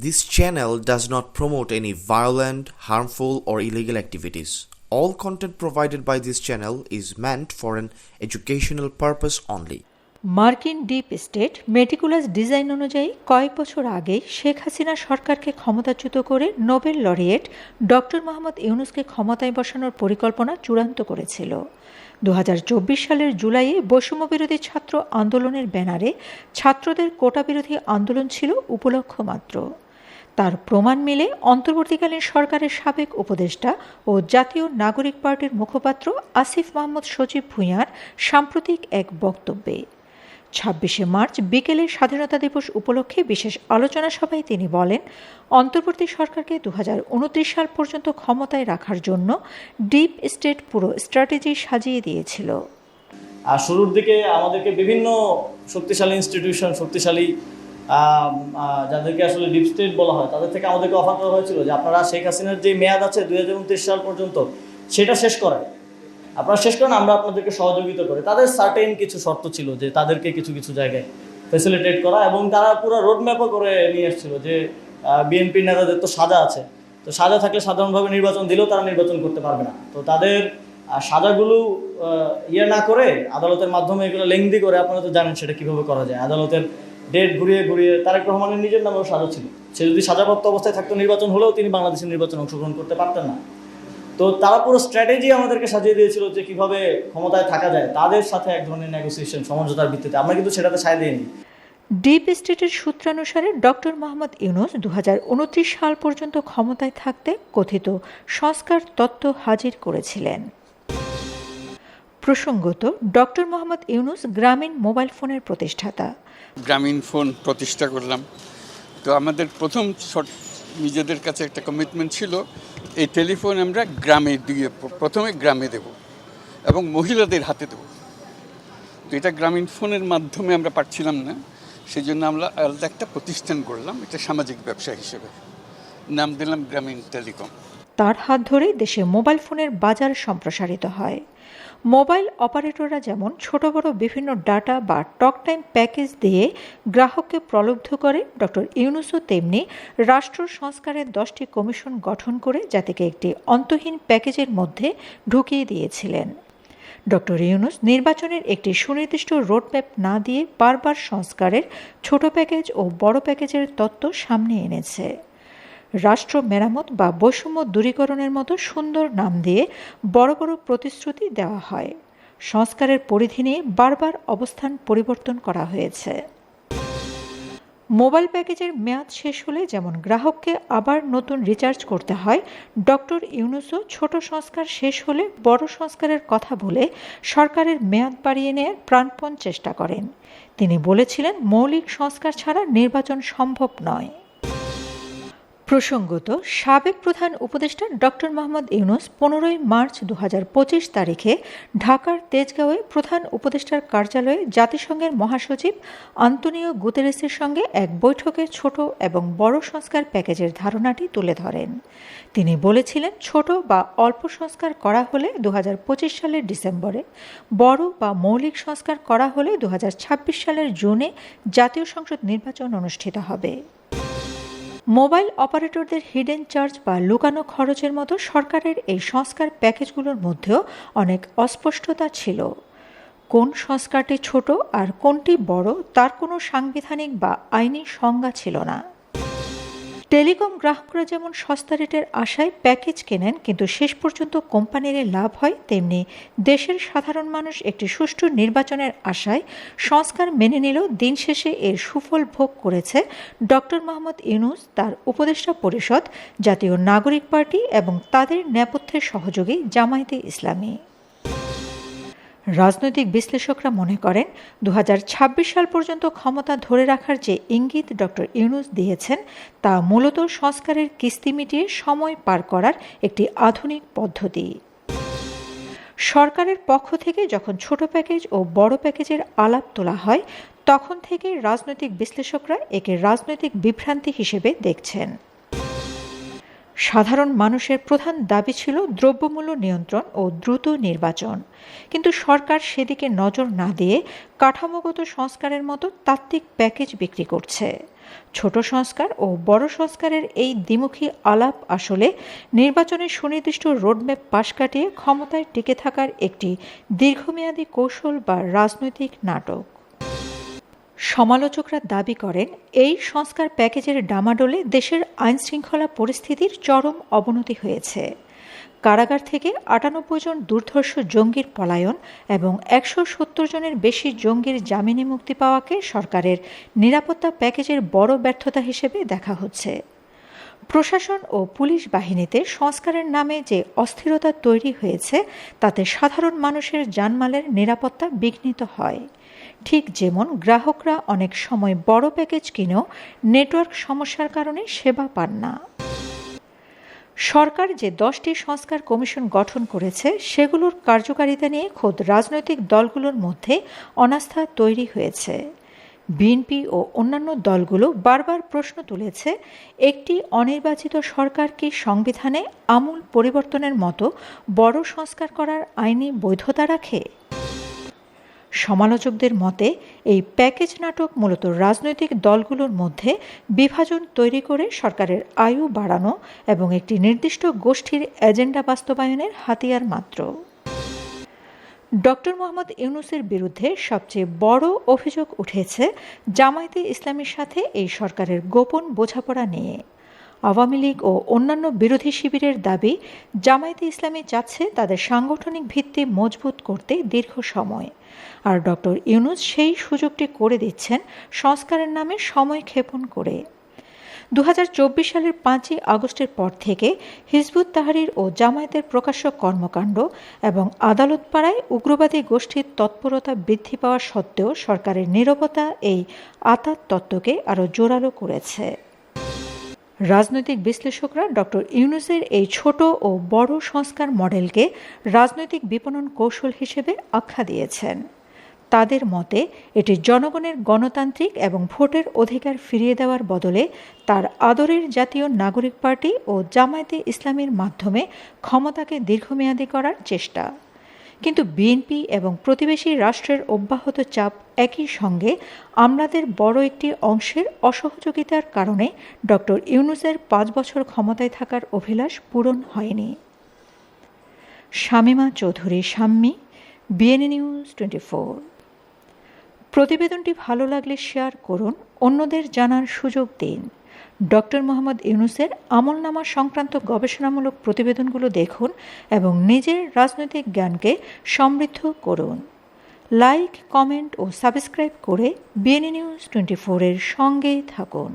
This channel does not promote any violent, harmful, or illegal activities. All content provided by this channel is meant for an educational purpose only. মার্কিন deep state meticulous design অনুযায়ী কয়েক বছর আগে শেখ হাসিনা সরকারকে ক্ষমতাচ্যুত করে Nobel laureate doctor Mohammad ইউনূসকে ক্ষমতায় বসানোর পরিকল্পনা চূড়ান্ত করেছিল। 2024 সালের জুলাইয়ে বৈষম্যবিরোধী ছাত্র আন্দোলনের ব্যানারে ছাত্রদের কোটা বিরোধী আন্দোলন ছিল উপলক্ষ মাত্র। তার প্রমাণ মিলে অন্তর্বর্তীকালীন সরকারের সাবেক উপদেষ্টা ও জাতীয় নাগরিক পার্টির মুখপাত্র আসিফ মাহমুদ সজীব ভূঁইয়ার সাম্প্রতিক এক বক্তব্যে 26শে মার্চ বিকেলে স্বাধীনতা দিবস উপলক্ষে বিশেষ আলোচনা সভায় তিনি বলেন, অন্তর্বর্তী সরকারকে 2029 সাল পর্যন্ত ক্ষমতায় রাখার জন্য ডিপ স্টেট পুরো স্ট্র্যাটেজি সাজিয়ে দিয়েছিল। আর শুরুর দিকে আমাদেরকে বিভিন্ন শক্তিশালী ইনস্টিটিউশন, শক্তিশালী যাদেরকে আসলে ডিপ স্টেট বলা হয়, তাদের থেকে আমাদেরকে অফার করা হয়েছিল যে আপনারা শেখ হাসিনার যে মেয়াদ আছে 2029 সাল পর্যন্ত, সেটা শেষ করেন, আপনারা শেষ করেন, আমরা আপনাদেরকে সহযোগিতা করি। তাদের সার্টেন কিছু শর্ত ছিল যে তাদেরকে কিছু কিছু জায়গায় ফ্যাসিলিটেট করা, এবং তারা পুরো রোডম্যাপও করে নিয়ে এসেছিল যে বিএনপির নেতাদের তো সাজা আছে, তো সাজা থাকলে সাধারণভাবে নির্বাচন দিলেও তারা নির্বাচন করতে পারবে না। তো তাদের সাজাগুলো না করে আদালতের মাধ্যমে এগুলো লেংদি করে, আপনারা তো জানেন সেটা কীভাবে করা যায়। আদালতের ডেট ঘুরিয়ে ঘুরিয়ে তারেক রহমানের নিজের নামেও সাজা ছিল, সে যদি সাজাপ্রাপ্ত অবস্থায় থাকতো নির্বাচন হলেও তিনি বাংলাদেশের নির্বাচনে অংশগ্রহণ করতে পারতেন না। তো তারা পুরো স্ট্র্যাটেজি আমাদেরকে সাজিয়ে দিয়েছিল যে কিভাবে ক্ষমতায় থাকা যায়, তাদের সাথে এক ধরনের নেগোসিয়েশন, সমঝোতার ভিত্তিতে। আমরা কিন্তু সেটাতে সায় দিইনি। ডিপ স্টেটের সূত্রানুসারে ডক্টর মোহাম্মদ ইউনূস 2029 সাল পর্যন্ত ক্ষমতায় থাকতে কথিত সংস্কার তত্ত্ব হাজির করেছিলেন। প্রসঙ্গত, ডক্টর মোহাম্মদ ইউনূস গ্রামীণ মোবাইল ফোনের প্রতিষ্ঠাতা। গ্রামীণ ফোন প্রতিষ্ঠা করলাম, তো আমাদের প্রথম নিজেদের কাছে একটা কমিটমেন্ট ছিল, এই টেলিফোন আমরা গ্রামে দিয়ে প্রথমে গ্রামে দেব এবং মহিলাদের হাতে দেব। তো এটা গ্রামীণ ফোনের মাধ্যমে আমরা পারছিলাম না, সেই জন্য আমরা আলাদা একটা প্রতিষ্ঠান করলাম, এটা সামাজিক ব্যবসা হিসেবে, নাম দিলাম গ্রামীণ টেলিকম। তার হাত ধরে দেশে মোবাইল ফোনের বাজার সম্প্রসারিত হয়। মোবাইল অপারেটররা যেমন ছোট বড় বিভিন্ন ডাটা বা টক টাইম প্যাকেজ দিয়ে গ্রাহককে প্রলুব্ধ করে, ডক্টর ইউনূসও তেমনি রাষ্ট্র সংস্কারের 10টি কমিশন গঠন করে জাতিকে একটি অন্তহীন প্যাকেজের মধ্যে ঢুকিয়ে দিয়েছিলেন। ডক্টর ইউনূস নির্বাচনের একটি সুনির্দিষ্ট রোডম্যাপ না দিয়ে বারবার সংস্কারের ছোট প্যাকেজ ও বড় প্যাকেজের তত্ত্ব সামনে এনেছে। রাষ্ট্র মেরামত বা বৈষম্য দূরীকরণের মতো সুন্দর নাম দিয়ে বড় বড় প্রতিশ্রুতি দেওয়া হয়। সংস্কারের পরিধি নিয়ে বারবার অবস্থান পরিবর্তন করা হয়েছে। মোবাইল প্যাকেজের মেয়াদ শেষ হলে যেমন গ্রাহককে আবার নতুন রিচার্জ করতে হয়, ডক্টর ইউনূসও ছোট সংস্কার শেষ হলে বড় সংস্কারের কথা বলে সরকারের মেয়াদ বাড়িয়ে নেয়ার প্রাণপণ চেষ্টা করেন। তিনি বলেছিলেন, মৌলিক সংস্কার ছাড়া নির্বাচন সম্ভব নয়। প্রসঙ্গত, সাবেক প্রধান উপদেষ্টা ডক্টর মোহাম্মদ ইউনূস 15 মার্চ 2025 তারিখে ঢাকার তেজগাঁওয়ে প্রধান উপদেষ্টার কার্যালয়ে জাতিসংঘের মহাসচিব আন্তোনিও গুতেরেসের সঙ্গে এক বৈঠকে ছোট এবং বড় সংস্কার প্যাকেজের ধারণাটি তুলে ধরেন। তিনি বলেছিলেন, ছোট বা অল্প সংস্কার করা হলে 2025 সালের ডিসেম্বরে, বড় বা মৌলিক সংস্কার করা হলে 2026 সালের জুনে জাতীয় সংসদ নির্বাচন অনুষ্ঠিত হবে। মোবাইল অপারেটরদের হিডেন চার্জ বা লুকানো খরচের মতো সরকারের এই সংস্কার প্যাকেজগুলোর মধ্যেও অনেক অস্পষ্টতা ছিল। কোন সংস্কারটি ছোট আর কোনটি বড়, তার কোনো সাংবিধানিক বা আইনি সংজ্ঞা ছিল না। টেলিকম গ্রাহকরা যেমন সস্তা রেটের আশায় প্যাকেজ কেনেন, কিন্তু শেষ পর্যন্ত কোম্পানির লাভ হয়, তেমনি দেশের সাধারণ মানুষ একটি সুষ্ঠু নির্বাচনের আশায় সংস্কার মেনে নিলেও দিন শেষে এর সুফল ভোগ করেছে ডক্টর মোহাম্মদ ইউনূস, তার উপদেষ্টা পরিষদ, জাতীয় নাগরিক পার্টি এবং তাদের নেপথ্যের সহযোগী জামায়াতে ইসলামী। রাজনৈতিক বিশ্লেষকরা মনে করেন, 2026 সাল পর্যন্ত ক্ষমতা ধরে রাখার যে ইঙ্গিত ডক্টর ইউনূস দিয়েছেন, তা মূলত সংস্কারের কিস্তি মিটিয়ে সময় পার করার একটি আধুনিক পদ্ধতি। সরকারের পক্ষ থেকে যখন ছোট প্যাকেজ ও বড় প্যাকেজের আলাপ তোলা হয়, তখন থেকে রাজনৈতিক বিশ্লেষকরা একে রাজনৈতিক বিভ্রান্তি হিসেবে দেখছেন। সাধারণ মানুষের প্রধান দাবি ছিল দ্রব্যমূল্য নিয়ন্ত্রণ ও দ্রুত নির্বাচন, কিন্তু সরকার সেদিকে নজর না দিয়ে কাঠামোগত সংস্কারের মতো তাত্ত্বিক প্যাকেজ বিক্রি করছে। ছোট সংস্কার ও বড় সংস্কারের এই দ্বিমুখী আলাপ আসলে নির্বাচনের সুনির্দিষ্ট রোডম্যাপ পাশ কাটিয়ে ক্ষমতায় টিকে থাকার একটি দীর্ঘমেয়াদী কৌশল বা রাজনৈতিক নাটক। সমালোচকরা দাবি করেন, এই সংস্কার প্যাকেজের ডামাডোলে দেশের আইনশৃঙ্খলা পরিস্থিতির চরম অবনতি হয়েছে। কারাগার থেকে ৯৮ জন দুর্ধর্ষ জঙ্গির পলায়ন এবং ১৭০ জনের বেশি জঙ্গির জামিনে মুক্তি পাওয়াকে সরকারের নিরাপত্তা প্যাকেজের বড় ব্যর্থতা হিসেবে দেখা হচ্ছে। প্রশাসন ও পুলিশ বাহিনীতে সংস্কারের নামে যে অস্থিরতা তৈরি হয়েছে তাতে সাধারণ মানুষের জানমালের নিরাপত্তা বিঘ্নিত হয়। ঠিক যেমন গ্রাহকরা অনেক সময় বড় প্যাকেজ কিনেও নেটওয়ার্ক সমস্যার কারণে সেবা পান না। সরকার যে 10টি সংস্কার কমিশন গঠন করেছে সেগুলোর কার্যকারিতা নিয়ে খোদ রাজনৈতিক দলগুলোর মধ্যে অনাস্থা তৈরি হয়েছে। বিএনপি ও অন্যান্য দলগুলো বারবার প্রশ্ন তুলেছে, একটি অনির্বাচিত সরকার কি সংবিধানে আমূল পরিবর্তনের মতো বড় সংস্কার করার আইনি বৈধতা রাখে? সমালোচকদের মতে এই প্যাকেজ নাটক মূলত রাজনৈতিক দলগুলোর মধ্যে বিভাজন তৈরি করে সরকারের আয়ু বাড়ানো এবং একটি নির্দিষ্ট গোষ্ঠীর এজেন্ডা বাস্তবায়নের হাতিয়ার মাত্র। ডক্টর মোহাম্মদ ইউনূসের বিরুদ্ধে সবচেয়ে বড় অভিযোগ উঠেছে জামায়াতে ইসলামীর সাথে এই সরকারের গোপন বোঝাপড়া নিয়ে। আওয়ামী লীগ ও অন্যান্য বিরোধী শিবিরের দাবি, জামায়াতে ইসলামী চাচ্ছে তাদের সাংগঠনিক ভিত্তি মজবুত করতে দীর্ঘ সময়, আর ডক্টর ইউনূস সেই সুযোগটি করে দিচ্ছেন সংস্কারের নামে সময় ক্ষেপণ করে। 2024 সালের 5ই আগস্টের পর থেকে হিজবুত তাহরির ও জামায়াতের প্রকাশ্য কর্মকাণ্ড এবং আদালত পাড়ায় উগ্রবাদী গোষ্ঠীর তৎপরতা বৃদ্ধি পাওয়া সত্ত্বেও সরকারের নীরবতা এই আঁতাত তত্ত্বকে আরও জোরালো করেছে। রাজনৈতিক বিশ্লেষকরা ডক্টর ইউনূসের এই ছোট ও বড় সংস্কার মডেলকে রাজনৈতিক বিপণন কৌশল হিসেবে আখ্যা দিয়েছেন। তাদের মতে এটি জনগণের গণতান্ত্রিক এবং ভোটের অধিকার ফিরিয়ে দেওয়ার বদলে তার আদরের জাতীয় নাগরিক পার্টি ও জামায়াতে ইসলামীর মাধ্যমে ক্ষমতাকে দীর্ঘমেয়াদী করার চেষ্টা। কিন্তু বিএনপি এবং প্রতিবেশী রাষ্ট্রের অব্যাহত চাপ, একই সঙ্গে আমলাদের বড় একটি অংশের অসহযোগিতার কারণে ডক্টর ইউনূসের 5 বছর ক্ষমতায় থাকার অভিলাষ পূরণ হয়নি। Shamima Chowdhury, Shammi, BNA news 24। প্রতিবেদনটি ভালো লাগলে শেয়ার করুন, অন্যদের জানার সুযোগ দিন। ডক্টর মোহাম্মদ ইউনূসের আমলনামা সংক্রান্ত গবেষণামূলক প্রতিবেদনগুলো দেখুন এবং নিজের রাজনৈতিক জ্ঞানকে সমৃদ্ধ করুন। লাইক, কমেন্ট ও সাবস্ক্রাইব করে বিএনএ নিউজ 24 এর সঙ্গে থাকুন।